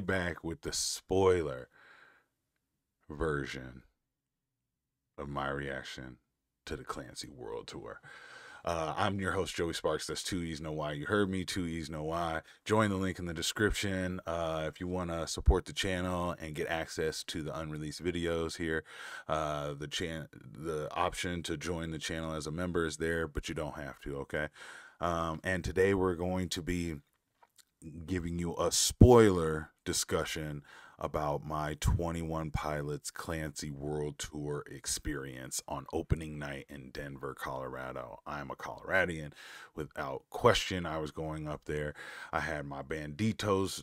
back with the spoiler version of my reaction to the Clancy World Tour. I'm your host, Joey Sparks. That's Two E's Know Why. You heard me, Two E's Know Why. Join the link in the description if you want to support the channel and get access to the unreleased videos here. The option to join the channel as a member is there, but you don't have to, okay? And today we're going to be giving you a spoiler discussion about my 21 Pilots Clancy World Tour experience on opening night in Denver, Colorado. I'm a Coloradian without question. I was going up there. I had my Banditos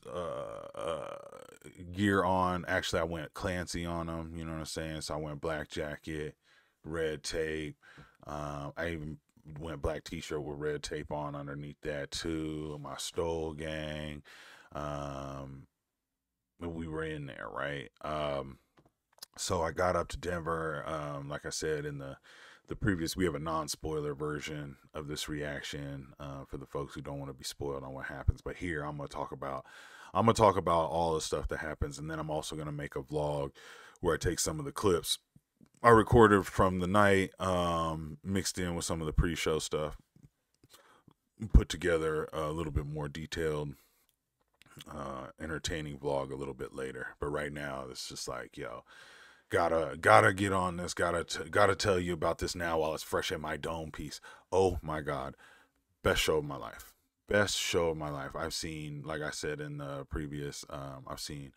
gear on. Actually, I went Clancy on them, you know what I'm saying? So I went black jacket, red tape. I even went black t-shirt with red tape on underneath that too. My Stole gang. We were in there, right? So I got up to Denver. Like I said in the previous, we have a non-spoiler version of this reaction for the folks who don't want to be spoiled on what happens. But here I'm gonna talk about all the stuff that happens, and then I'm also gonna make a vlog where I take some of the clips I recorded from the night, mixed in with some of the pre-show stuff, put together a little bit more detailed, entertaining vlog a little bit later. But right now, it's just like, yo, gotta get on this. Gotta tell you about this now while it's fresh in my dome piece. Oh my God, best show of my life. Best show of my life. I've seen, like I said in the previous, I've seen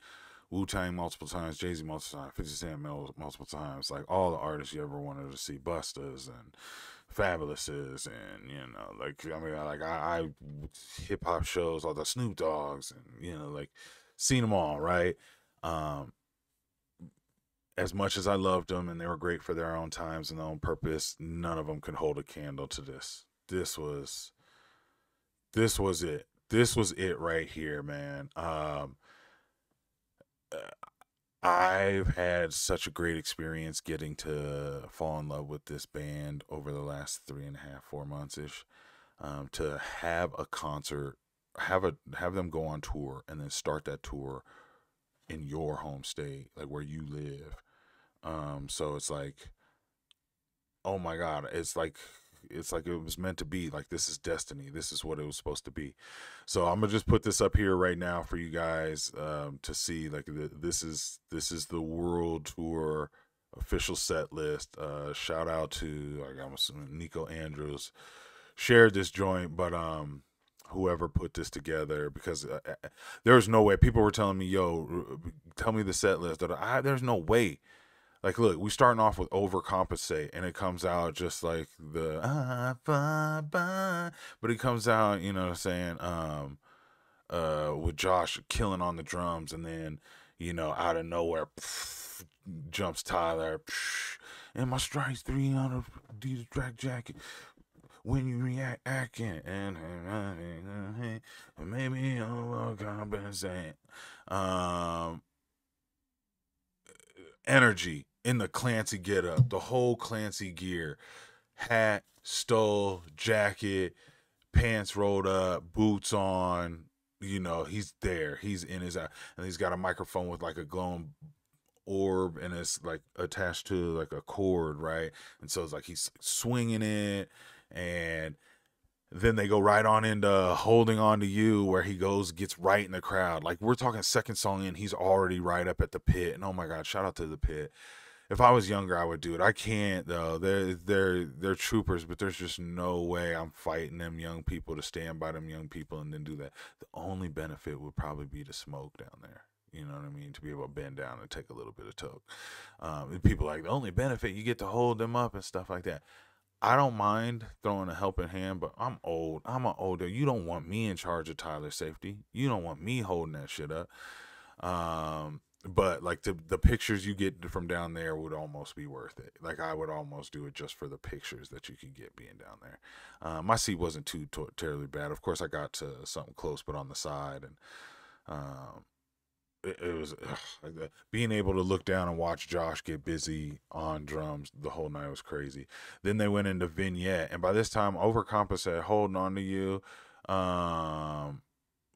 Wu-Tang multiple times, Jay-Z multiple times, 50 Cent multiple times, like all the artists you ever wanted to see, Bustas and Fabulouses, and you know, like I hip hop shows, all the Snoop Dogs, and you know, like seen them all, right? As much as I loved them and they were great for their own times and their own purpose, none of them could hold a candle to this. This was it. This was it right here, man. I've had such a great experience getting to fall in love with this band over the last 3.5, 4 months ish. To have a concert, have them go on tour, and then start that tour in your home state, like where you live. So it's like, oh my God, it's like it was meant to be. Like, this is destiny. This is what it was supposed to be. So I'm gonna just put this up here right now for you guys to see. Like, this is the world tour official set list. Shout out to, like, I'm assuming Nico Andrews shared this joint, but whoever put this together, because there's no way. People were telling me, yo, tell me the set list. There's no way. Like, look, we starting off with Overcompensate, and it comes out just like the but it comes out, you know what I'm saying, with Josh killing on the drums, and then, you know, out of nowhere, jumps Tyler, and my strikes 300 Adidas track jacket. When you react acting, and maybe overcompensate. Energy in the Clancy getup, the whole Clancy gear, hat, stole, jacket, pants rolled up, boots on. You know, he's there. He's in his, and he's got a microphone with like a glowing orb, and it's like attached to like a cord, right? And so it's like he's swinging it, and then they go right on into Holding On to You, where he gets right in the crowd. Like, we're talking second song in, he's already right up at the pit. And oh my God, shout out to the pit. If I was younger, I would do it. I can't though. They're troopers, but there's just no way I'm fighting them young people to stand by them young people and then do that. The only benefit would probably be to smoke down there. You know what I mean? To be able to bend down and take a little bit of toke. People like, the only benefit, you get to hold them up and stuff like that. I don't mind throwing a helping hand, but I'm old. I'm an older. You don't want me in charge of Tyler's safety. You don't want me holding that shit up. But like the pictures you get from down there would almost be worth it. Like, I would almost do it just for the pictures that you could get being down there. My seat wasn't too terribly bad. Of course, I got to something close, but on the side, and it was being able to look down and watch Josh get busy on drums the whole night was crazy. Then they went into Vignette, and by this time, Overcompensate, Holding On to You,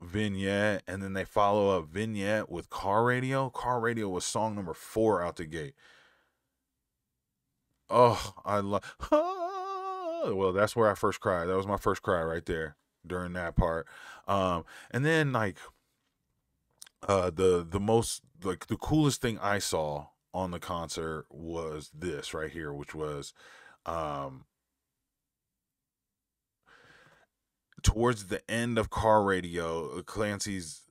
Vignette, and then they follow up Vignette with Car Radio. Car Radio was song number 4 out the gate. Oh, I love. Well, that's where I first cried. That was my first cry right there during that part. And then like the most like the coolest thing I saw on the concert was this right here, which was um towards the end of Car Radio, Clancy's,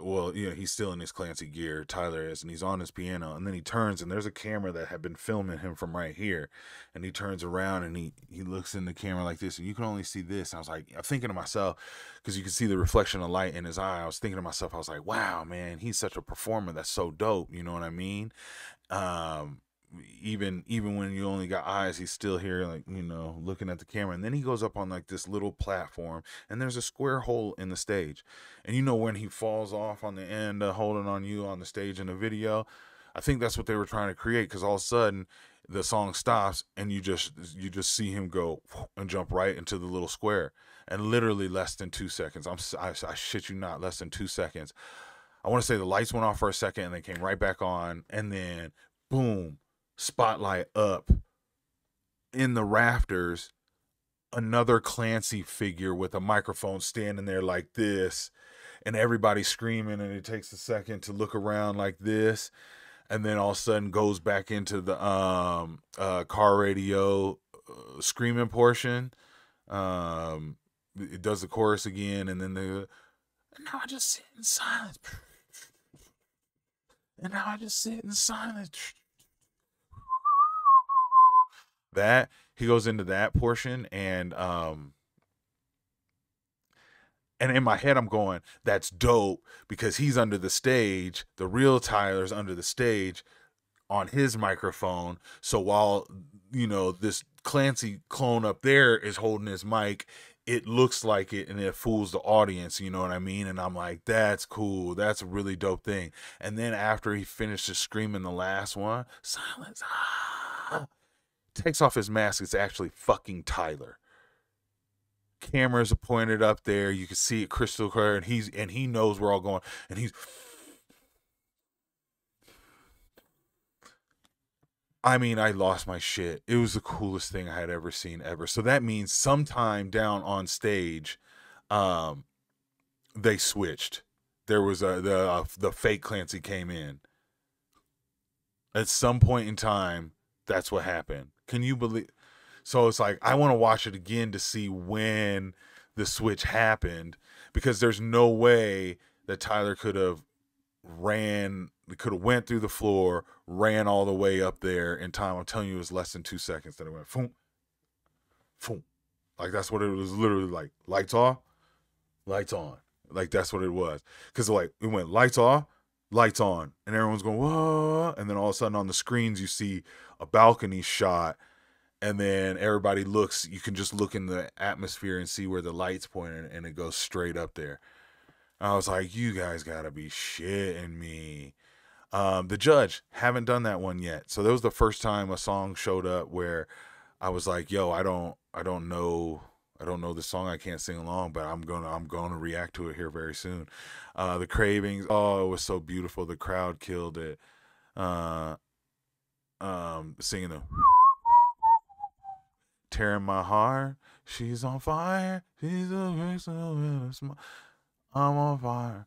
well, he's still in his Clancy gear, Tyler is, and he's on his piano, and then he turns, and there's a camera that had been filming him from right here, and he turns around, and he looks in the camera like this, and you can only see this. And I was like, I'm thinking to myself, because you can see the reflection of light in his eye, I was thinking to myself, I was like, wow, man, he's such a performer, that's so dope, you know what I mean? um even when you only got eyes, he's still here, like, looking at the camera. And then he goes up on like this little platform, and there's a square hole in the stage, and when he falls off on the end, holding on you on the stage in the video, I think that's what they were trying to create, because all of a sudden the song stops, and you just see him go and jump right into the little square, and literally less than 2 seconds, I shit you not, less than 2 seconds, I want to say the lights went off for a second, and they came right back on, and then boom, spotlight up in the rafters, another Clancy figure with a microphone standing there like this, and everybody screaming, and it takes a second to look around like this, and then all of a sudden goes back into the Car Radio screaming portion. It does the chorus again, and then and now I just sit in silence. And now I just sit in silence. That he goes into that portion, and in my head I'm going, that's dope, because he's under the stage, the real Tyler's under the stage on his microphone. So while this Clancy clone up there is holding his mic, it looks like it, and it fools the audience, you know what I mean? And I'm like, that's cool, that's a really dope thing. And then after he finishes screaming the last one, silence, takes off his mask, it's actually fucking Tyler. Cameras are pointed up there, you can see it crystal clear, and he knows we're all going, and I lost my shit. It was the coolest thing I had ever seen ever. So that means sometime down on stage, um, they switched. There was the fake Clancy came in. At some point in time, that's what happened. Can you believe? So it's like, I want to watch it again to see when the switch happened, because there's no way that Tyler could have went through the floor, ran all the way up there in time. I'm telling you, it was less than 2 seconds that it went boom, boom. Like, that's what it was literally like. Lights off, lights on. Like, that's what it was. Because like, it went lights off, lights on, and everyone's going, whoa. And then all of a sudden on the screens, you see a balcony shot, and then everybody looks, you can just look in the atmosphere and see where the light's pointing, and it goes straight up there. I was like, you guys gotta be shitting me. The Judge, haven't done that one yet. So that was the first time a song showed up where I was like, yo, I don't know the song, I can't sing along, but I'm gonna react to it here very soon. The Cravings, oh, it was so beautiful. The crowd killed it. Uh, Singing the tearing my heart. She's on fire. She's a I'm on fire.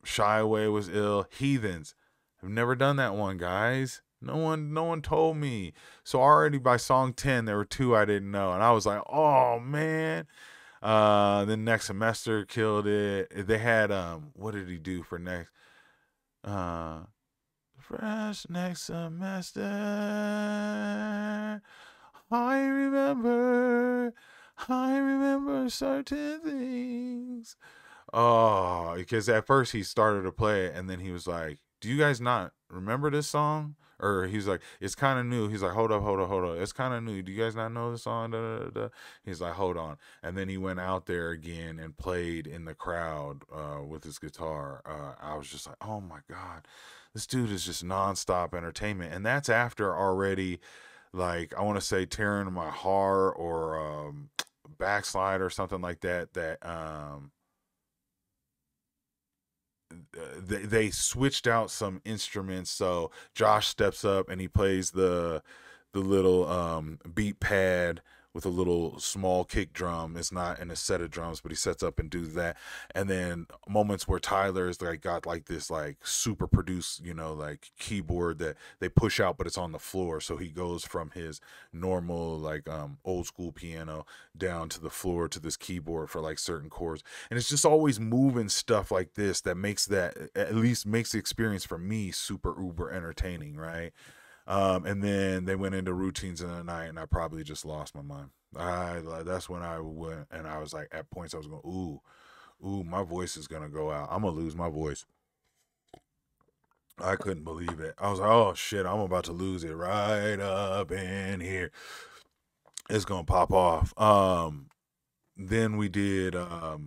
Shy Away was ill. Heathens. I've never done that one, guys. No one told me. So already by song 10, there were 2 I didn't know, and I was like, oh man. Then Next Semester killed it. They had what did he do for next? Fresh Next Semester. I remember certain things. Oh, because at first he started to play it, and then he was like, do you guys not remember this song? Or he's like, it's kind of new. He's like, hold up. It's kind of new. Do you guys not know the song? Da, da, da. He's like, hold on. And then he went out there again and played in the crowd with his guitar. I was just like, oh my God, this dude is just nonstop entertainment. And that's after already, like, I want to say Tearing My Heart or Backslide or something like that. they switched out some instruments. So Josh steps up and he plays the little beat pad with a little small kick drum. It's not in a set of drums, but he sets up and does that. And then moments where Tyler's like got like this like super produced, like keyboard that they push out, but it's on the floor. So he goes from his normal like old school piano down to the floor to this keyboard for like certain chords. And it's just always moving stuff like this that makes that, at least makes the experience for me super uber entertaining, right? And then they went into routines in the night, and I probably just lost my mind. That's when I went, and I was like, at points I was going, ooh, my voice is gonna go out. I'm gonna lose my voice. I couldn't believe it. I was like, oh shit, I'm about to lose it right up in here. It's gonna pop off. Then we did. Oh,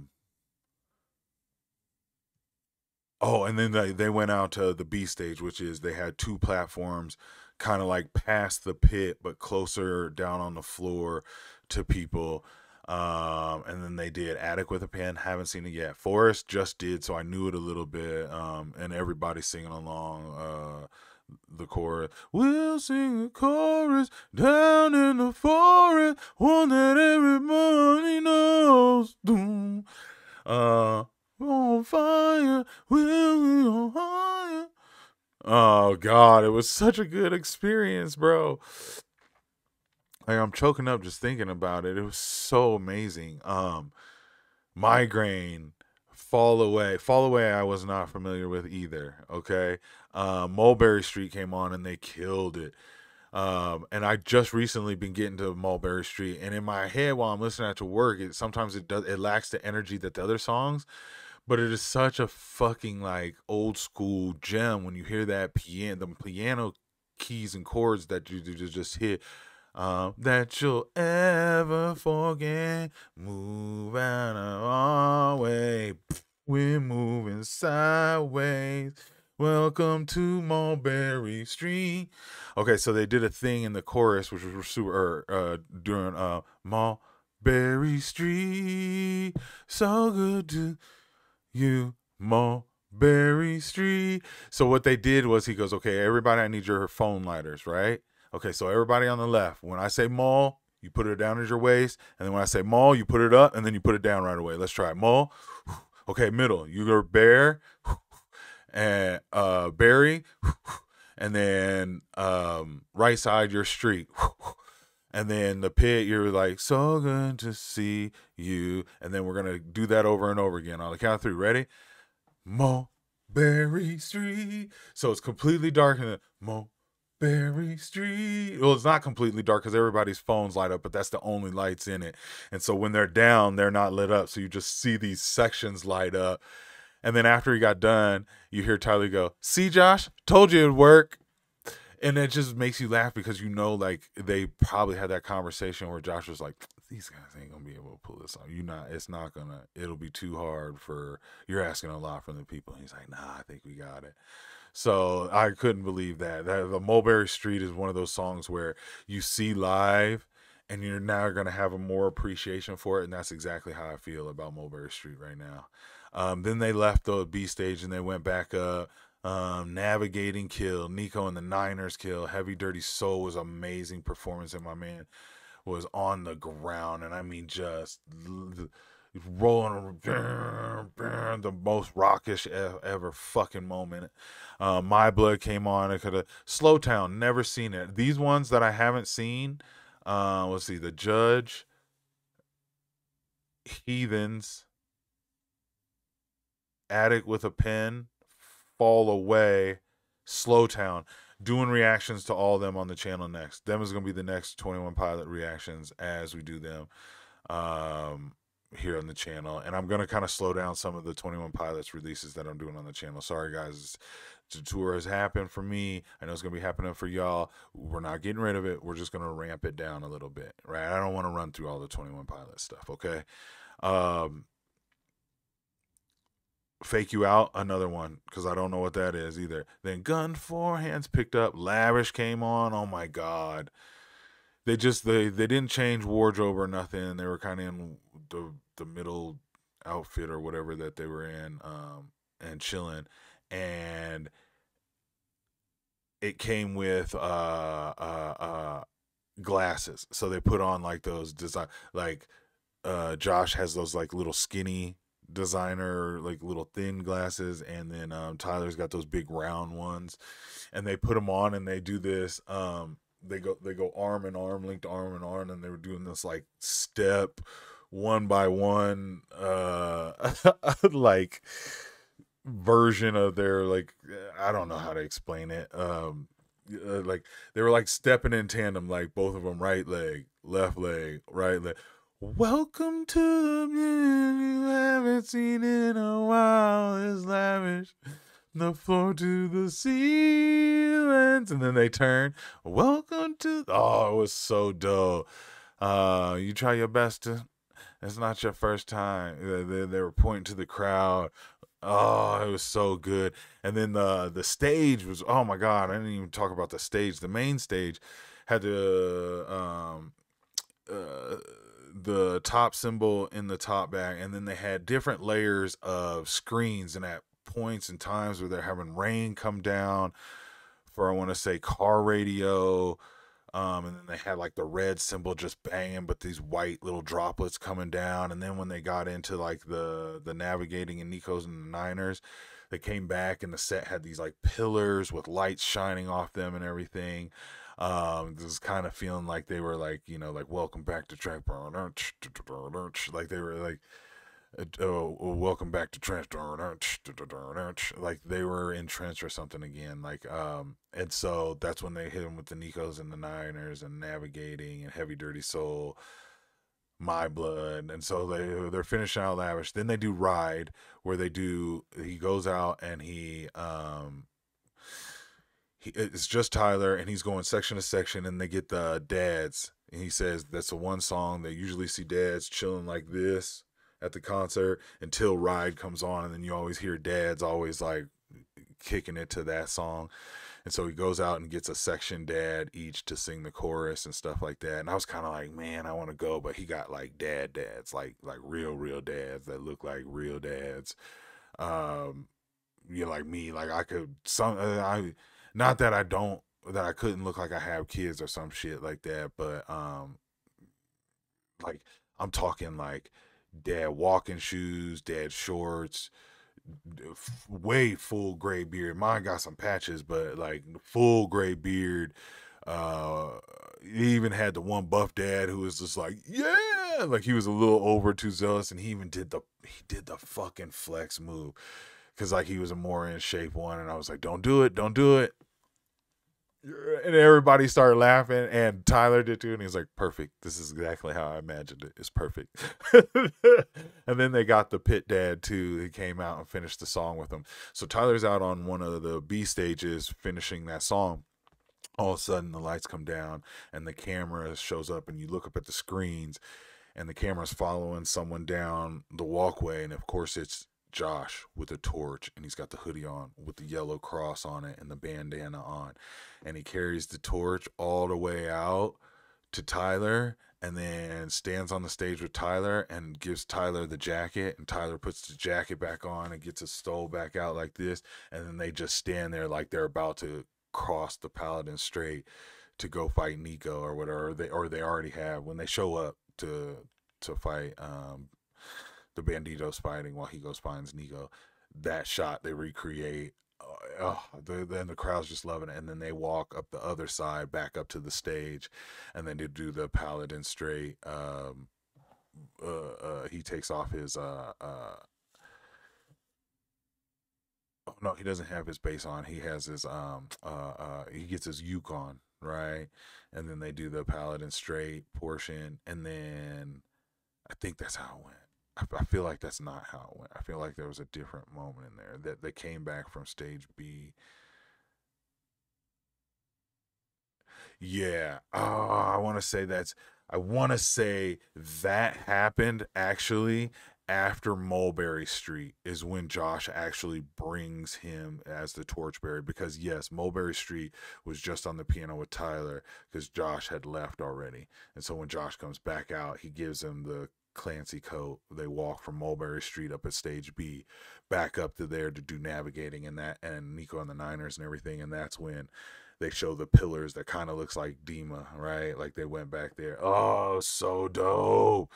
and then they went out to the B stage, which is they had two platforms kind of like past the pit, but closer down on the floor to people. And then they did Attic with a Pen. Haven't seen it yet. Forrest just did, so I knew it a little bit. And everybody singing along the chorus. We'll sing the chorus down in the forest, one that everybody knows. Doom. On fire, we'll be on fire. Oh God, it was such a good experience, bro. Like I'm choking up just thinking about it. It was so amazing. Migraine, Fall Away. Fall Away I was not familiar with either. Okay. Mulberry Street came on and they killed it. And I just recently been getting to Mulberry Street, and in my head while I'm listening to work, sometimes it lacks the energy that the other songs, but it is such a fucking like old school gem when you hear the piano keys and chords that you just hit. That you'll ever forget. Move out of our way. We're moving sideways. Welcome to Mulberry Street. Okay, so they did a thing in the chorus, which was super during Mulberry Street. So good to you, Mulberry Street. So what they did was he goes, okay, everybody, I need your phone lighters, right? Okay, so everybody on the left, when I say mall, you put it down at your waist, and then when I say mall, you put it up, and then you put it down right away. Let's try it. Mall. Okay, middle. You go bear and berry, and then right side your street. And then the pit, you're like, so good to see you. And then we're going to do that over and over again. On the count of three. Ready? Mulberry Street. So it's completely dark in the Mulberry Street. Well, it's not completely dark because everybody's phones light up, but that's the only lights in it. And so when they're down, they're not lit up. So you just see these sections light up. And then after he got done, you hear Tyler go, see, Josh, told you it'd work. And it just makes you laugh because like they probably had that conversation where Josh was like, these guys ain't gonna be able to pull this off. It'll be too hard you're asking a lot from the people. And he's like, nah, I think we got it. So I couldn't believe that. The Mulberry Street is one of those songs where you see live and you're now gonna have a more appreciation for it. And that's exactly how I feel about Mulberry Street right now. Then they left the B stage and they went back up. Navigating kill, Nico and the Niners kill, Heavy Dirty Soul was amazing performance, and my man was on the ground, and I mean just rolling the most rockish ever fucking moment. My Blood came on. I could have Slow Town, never seen it. These ones that I haven't seen, let's see, The Judge, Heathens, Attic with a Pen, Fall Away, Slow Town. Doing reactions to all of them on the channel next. Them is going to be the next 21 Pilot reactions as we do them here on the channel. And I'm going to kind of slow down some of the 21 Pilots releases that I'm doing on the channel. Sorry, guys. The tour has happened for me. I know it's going to be happening for y'all. We're not getting rid of it. We're just going to ramp it down a little bit, right? I don't want to run through all the 21 Pilot stuff, okay? Fake You Out, another one, because I don't know what that is either. Then Gun Four Hands picked up. Lavish came on. Oh my God. They didn't change wardrobe or nothing. They were kind of in the middle outfit or whatever that they were in. and chilling, and it came with glasses. So they put on like those design, like Josh has those like little skinny designer like little thin glasses, and then Tyler's got those big round ones, and they put them on and they do this. They go arm in arm, linked arm in arm, and they were doing this like step one by one, like version of their like I don't know how to explain it. Like they were like stepping in tandem, like both of them right leg, left leg, right leg. Welcome to the music you haven't seen in a while. It's lavish. The floor to the ceilings, and then they turn. Welcome to. Oh, it was so dope. You try your best to. It's not your first time. They were pointing to the crowd. Oh, it was so good. And then the stage was, oh my God, I didn't even talk about the stage. The main stage had the top symbol in the top back, and then they had different layers of screens, and at points and times where they're having rain come down for, I want to say, car radio. And then they had like the red symbol just banging, but these white little droplets coming down. And then when they got into like the navigating and Nico's and the Niners, they came back and the set had these like pillars with lights shining off them and everything. This is kind of feeling like they were like, you know, like welcome back to track, like they were like, welcome back to Trench, like they were in Trench or something again, like and so that's when they hit him with the Nicos and the Niners and navigating and Heavy Dirty Soul, My Blood, and so they're finishing out lavish. Then they do Ride, where he goes out and it's just Tyler, and he's going section to section, and they get the dads, and he says that's the one song they usually see dads chilling like this at the concert until Ride comes on, and then you always hear dads always like kicking it to that song. And so he goes out and gets a section dad each to sing the chorus and stuff like that. And I was kind of like, man, I want to go, but he got like dads, like real dads that look like real dads. You know, like me, like I could not that I couldn't look like I have kids or some shit like that, but like I'm talking like dad walking shoes, dad shorts, way full gray beard. Mine got some patches, but like full gray beard. He even had the one buff dad who was just like, yeah, like he was a little over too zealous, and he even did the fucking flex move because like he was a more in shape one, and I was like, don't do it. And everybody started laughing, and Tyler did too, and he was like, perfect, this is exactly how I imagined it, it's perfect. And then they got the pit dad too. He came out and finished the song with him. So Tyler's out on one of the B stages finishing that song. All of a sudden the lights come down and the camera shows up, and you look up at the screens, and the camera's following someone down the walkway, and of course it's Josh with a torch, and he's got the hoodie on with the yellow cross on it and the bandana on, and he carries the torch all the way out to Tyler, and then stands on the stage with Tyler and gives Tyler the jacket, and Tyler puts the jacket back on and gets his stole back out like this, and then they just stand there like they're about to cross the Paladin Strait to go fight Nico or whatever, they already have when they show up to fight the Banditos fighting while he goes finds Nico. That shot they recreate. Then the crowd's just loving it, and then they walk up the other side back up to the stage, and then they do the Paladin Strait. He takes off his oh no, he doesn't have his bass on. He has his he gets his uke on, right? And then they do the Paladin Strait portion, and then I think that's how it went. I feel like that's not how it went. I feel like there was a different moment in there that they came back from stage B. Yeah. Oh, I want to say that happened actually after Mulberry Street is when Josh actually brings him as the torchbearer, because yes, Mulberry Street was just on the piano with Tyler because Josh had left already. And so when Josh comes back out, he gives him the Clancy coat. They walk from Mulberry Street up at stage B, back up to there to do navigating and that, and Nico and the Niners and everything. And that's when they show the pillars that kind of looks like Dima, right? Like they went back there. Oh, so dope.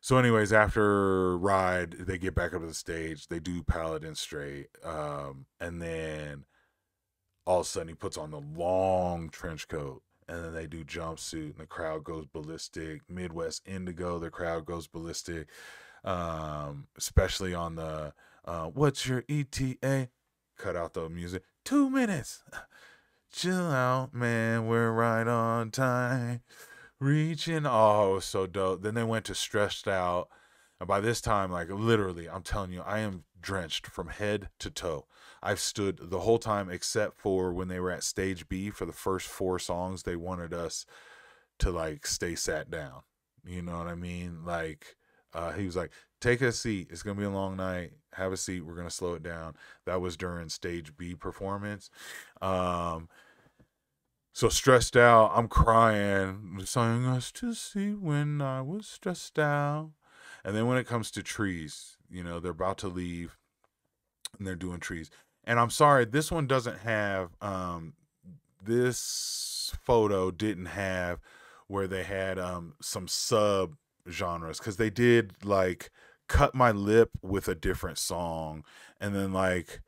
So, anyways, after Ride, they get back up to the stage. They do Paladin straight. And then all of a sudden he puts on the long trench coat. And then they do Jumpsuit, and the crowd goes ballistic. Midwest Indigo, the crowd goes ballistic. Especially on the what's your ETA? Cut out the music. 2 minutes. Chill out, man. We're right on time. Reaching. Oh, so dope. Then they went to Stressed Out. And by this time, like literally, I'm telling you, I am drenched from head to toe. I've stood the whole time except for when they were at stage B for the first 4 songs. They wanted us to like stay sat down. You know what I mean? Like, he was like, take a seat. It's going to be a long night. Have a seat. We're going to slow it down. That was during stage B performance. So Stressed Out, I'm crying, sang us to see when I was stressed out. And then when it comes to Trees, you know, they're about to leave and they're doing Trees. And I'm sorry, this one doesn't have, this photo didn't have where they had some sub genres, because they did like Cut My Lip with a different song, and then like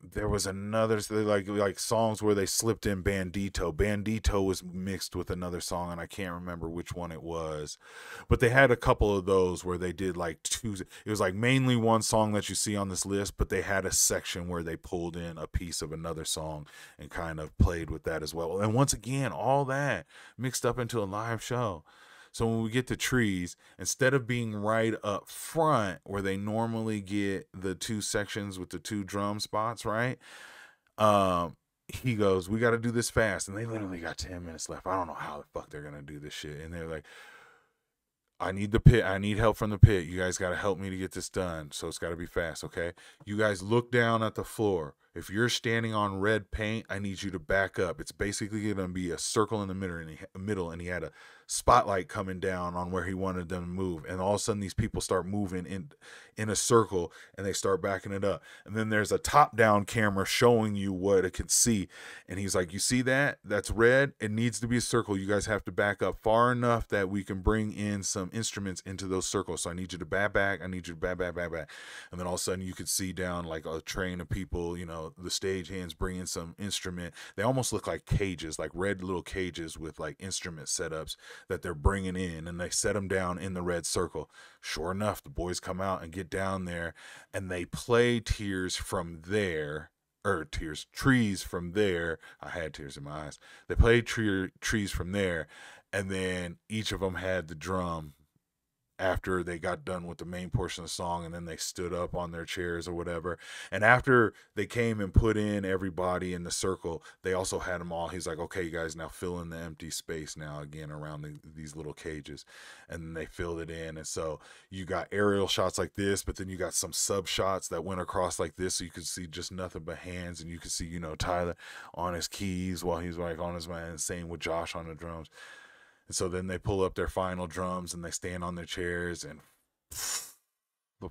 there was another like songs where they slipped in Bandito. Bandito was mixed with another song, and I can't remember which one it was, but they had a couple of those where they did like 2. It was like mainly one song that you see on this list, but they had a section where they pulled in a piece of another song and kind of played with that as well. And once again, all that mixed up into a live show. So when we get to Trees, instead of being right up front where they normally get the 2 sections with the 2 drum spots, right? He goes, we got to do this fast. And they literally got 10 minutes left. I don't know how the fuck they're going to do this shit. And they're like, I need the pit. I need help from the pit. You guys got to help me to get this done. So it's got to be fast, okay? You guys look down at the floor. If you're standing on red paint, I need you to back up. It's basically going to be a circle in the middle, and he had a spotlight coming down on where he wanted them to move. And all of a sudden, these people start moving in a circle, and they start backing it up. And then there's a top-down camera showing you what it can see. And he's like, you see that? That's red. It needs to be a circle. You guys have to back up far enough that we can bring in some instruments into those circles. So I need you to back back. I need you to back. And then all of a sudden, you could see down like a train of people, you know, the stage hands bringing some instrument. They almost look like cages, like red little cages with like instrument setups that they're bringing in, and they set them down in the red circle. Sure enough, the boys come out and get down there, and they play Tears from there, or Trees from there. I had tears in my eyes. They played Trees from there, and then each of them had the drum after they got done with the main portion of the song, and then they stood up on their chairs or whatever. And after they came and put in everybody in the circle, they also had them all. He's like, okay, you guys, now fill in the empty space now again around these little cages. And then they filled it in. And so you got aerial shots like this, but then you got some sub shots that went across like this, so you could see just nothing but hands, and you could see, you know, Tyler on his keys while he's like on his man, same with Josh on the drums. And so then they pull up their final drums and they stand on their chairs, and the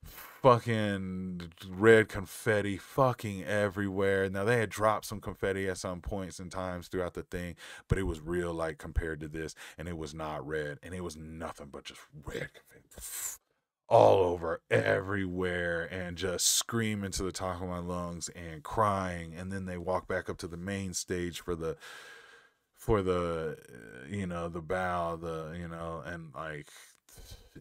fucking red confetti fucking everywhere. Now they had dropped some confetti at some points and times throughout the thing, but it was real light compared to this, and it was not red, and it was nothing but just red confetti all over everywhere, and just screaming to the top of my lungs and crying. And then they walk back up to the main stage for the you know, the bow, you know, and like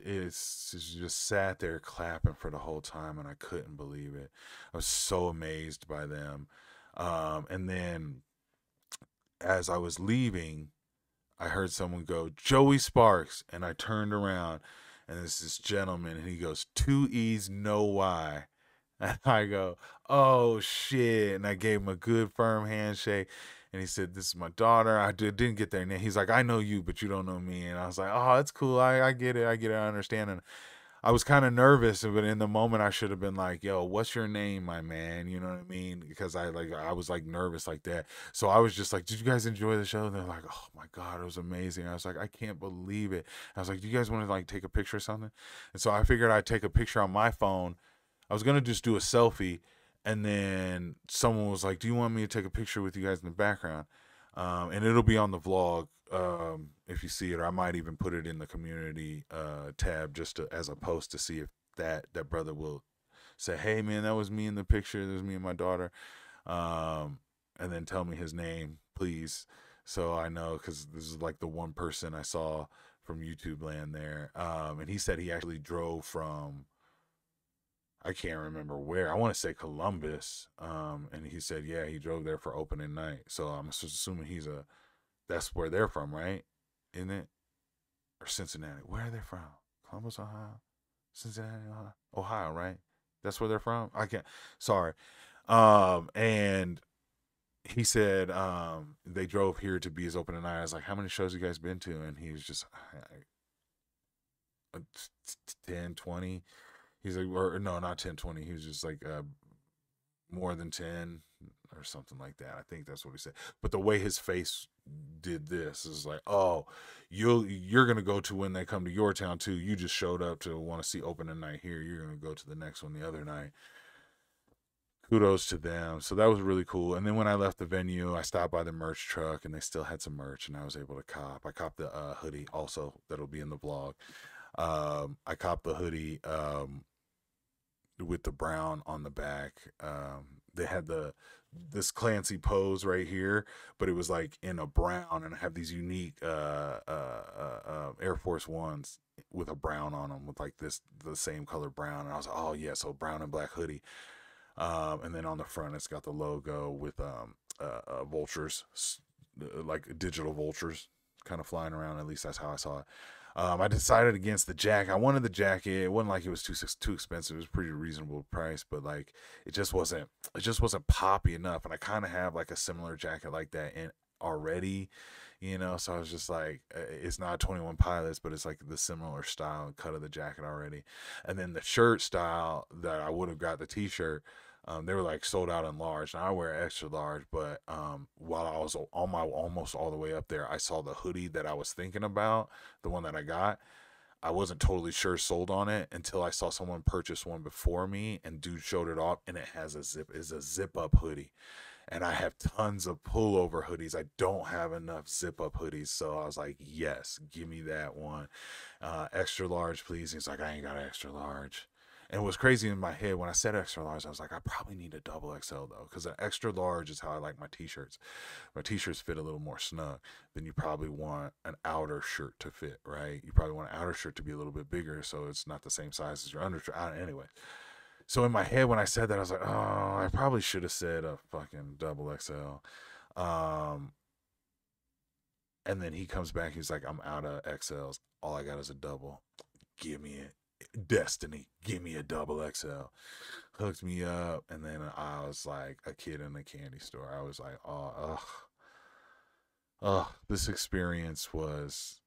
it's just sat there clapping for the whole time, and I couldn't believe it. I was so amazed by them. And then as I was leaving, I heard someone go, Joey Sparks, and I turned around, and it's this gentleman, and he goes, 2 E's, no Y. And I go, oh shit, and I gave him a good firm handshake. And he said, this is my daughter. I didn't get their name. He's like, I know you, but you don't know me. And I was like, oh, that's cool. I get it. I understand. And I was kind of nervous, but in the moment I should have been like, "Yo, what's your name, my man?" You know what I mean? Because I was like nervous like that. So I was just like, "Did you guys enjoy the show?" And they're like, "Oh my god, it was amazing." I was like, "I can't believe it." I was like, "Do you guys want to like take a picture or something?" And so I figured I'd take a picture on my phone. I was gonna just do a selfie, and then someone was like, "Do you want me to take a picture with you guys in the background?" And it'll be on the vlog, if you see it, or I might even put it in the community tab just as a post to see if that brother will say, "Hey man, that was me in the picture. There's me and my daughter," and then tell me his name, please, so I know, because this is like the one person I saw from YouTube land there, and he said he actually drove from, I can't remember where. I want to say Columbus. And he said, yeah, he drove there for opening night. So I'm assuming that's where they're from, right? Isn't it? Or Cincinnati? Where are they from? Columbus, Ohio, Cincinnati, Ohio, Ohio, right? That's where they're from. I can't. Sorry. And he said, they drove here to be his opening night. I was like, how many shows you guys been to? And he was just 10, 20. He's like, or no, not 10, 20. He was just like, more than 10 or something like that. I think that's what he said. But the way his face did this is like, oh, you're gonna go to when they come to your town too. You just showed up to want to see opening night here. You're gonna go to the next one the other night. Kudos to them. So that was really cool. And then when I left the venue, I stopped by the merch truck and they still had some merch, and I was able to cop. I copped the hoodie also that'll be in the vlog. I copped the hoodie with the brown on the back. They had this Clancy pose right here, but it was like in a brown, and I have these unique Air Force Ones with a brown on them, with like the same color brown. And I was like, oh yeah, so brown and black hoodie. And then on the front, it's got the logo with vultures, like digital vultures, kind of flying around. At least that's how I saw it. I decided against the jacket. I wanted the jacket. It wasn't like it was too expensive. It was pretty reasonable price, but like it just wasn't poppy enough. And I kind of have like a similar jacket like that in already, you know. So I was just like, it's not 21 Pilots, but it's like the similar style and cut of the jacket already. And then the shirt style that I would have got the T-shirt. They were like sold out in large. Now I wear extra large, but while I was on my almost all the way up there, I saw the hoodie that I was thinking about, the one that I got. I wasn't totally sure sold on it until I saw someone purchase one before me, and dude showed it off, and it has is a zip up hoodie. And I have tons of pullover hoodies. I don't have enough zip up hoodies, so I was like, yes, give me that one, extra large, please. He's like, I ain't got an extra large. And it was crazy in my head when I said extra large. I was like, I probably need a double XL though, because an extra large is how I like my t-shirts. My t-shirts fit a little more snug. Then you probably want an outer shirt to fit, right? You probably want an outer shirt to be a little bit bigger, so it's not the same size as your undershirt. Anyway, so in my head when I said that, I was like, oh, I probably should have said a fucking double XL. Um, and then he comes back. He's like, I'm out of XLs. All I got is a double. Give me it. Destiny, give me a double XL. Hooked me up, and then I was like a kid in a candy store. I was like, this experience was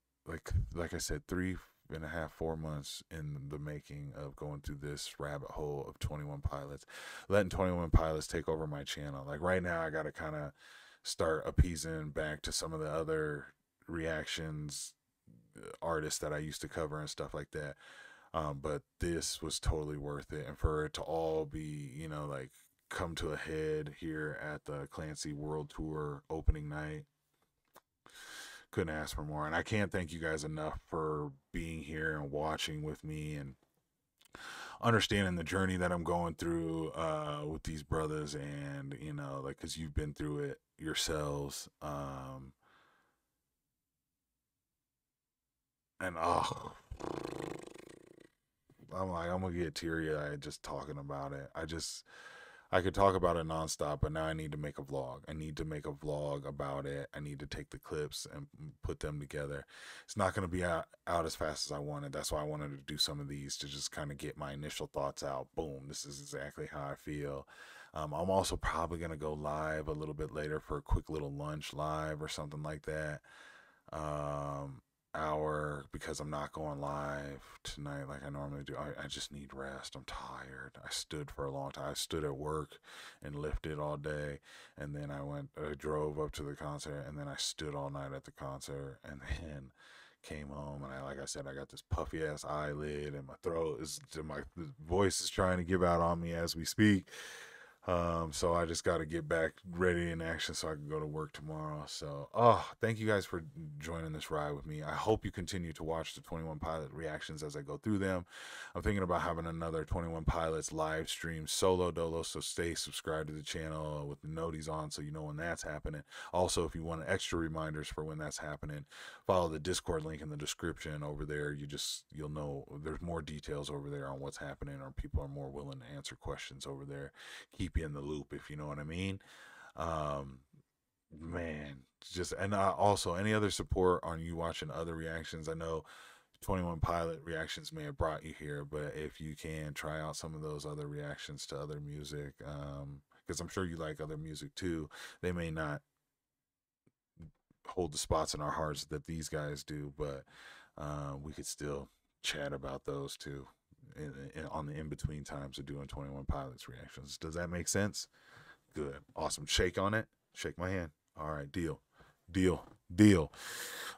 like I said, 3.5, 4 months in the making of going through this rabbit hole of 21 Pilots, letting 21 Pilots take over my channel. Like right now, I got to kind of start appeasing back to some of the other reactions artists that I used to cover and stuff like that. But this was totally worth it. And for it to all be, you know, like come to a head here at the Clancy World Tour opening night, couldn't ask for more. And I can't thank you guys enough for being here and watching with me and understanding the journey that I'm going through with these brothers. And, you know, like, because you've been through it yourselves. And, I'm like, I'm gonna get teary eyed just talking about it. I could talk about it nonstop, but now I need to make a vlog. I need to make a vlog about it. I need to take the clips and put them together. It's not gonna be out as fast as I wanted. That's why I wanted to do some of these to just kind of get my initial thoughts out. Boom, this is exactly how I feel. I'm also probably gonna go live a little bit later for a quick little lunch live or something like that. Um, hour because I'm not going live tonight like I normally do. I just need rest. I'm tired. I stood for a long time. I stood at work and lifted all day, and then I drove up to the concert, and then I stood all night at the concert, and then came home, and like I said, I got this puffy ass eyelid, and my voice is trying to give out on me as we speak. So I just got to get back ready in action so I can go to work tomorrow. So, thank you guys for joining this ride with me. I hope you continue to watch the 21 Pilot reactions as I go through them. I'm thinking about having another 21 Pilots live stream solo dolo. So stay subscribed to the channel with the noties on so you know when that's happening. Also, if you want extra reminders for when that's happening, follow the Discord link in the description over there. You'll know there's more details over there on what's happening, or people are more willing to answer questions over there. Keep you in the loop, if you know what I mean. Man, just, and also any other support on you watching other reactions. I know 21 Pilot reactions may have brought you here, but if you can try out some of those other reactions to other music, because I'm sure you like other music too. They may not hold the spots in our hearts that these guys do, but we could still chat about those too on the in-between times of doing 21 Pilots reactions. Does that make sense? Good. Awesome. Shake on it. Shake my hand. All right. Deal.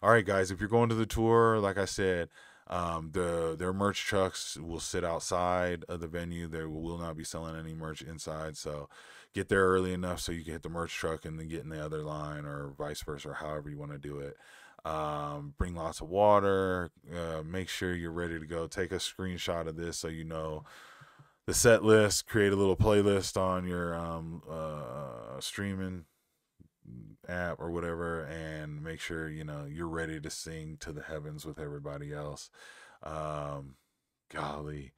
All right, guys, if you're going to the tour, like I said, their merch trucks will sit outside of the venue. They will not be selling any merch inside, so get there early enough so you can hit the merch truck and then get in the other line, or vice versa, or however you want to do it. Bring lots of water. Make sure you're ready to go. Take a screenshot of this so you know the set list. Create a little playlist on your streaming app or whatever, and make sure you're ready to sing to the heavens with everybody else. Golly,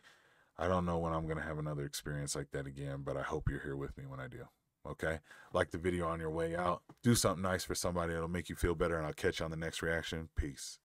I don't know when I'm gonna have another experience like that again, but I hope you're here with me when I do. Okay, like the video on your way out. Do something nice for somebody. It'll make you feel better, and I'll catch you on the next reaction. Peace.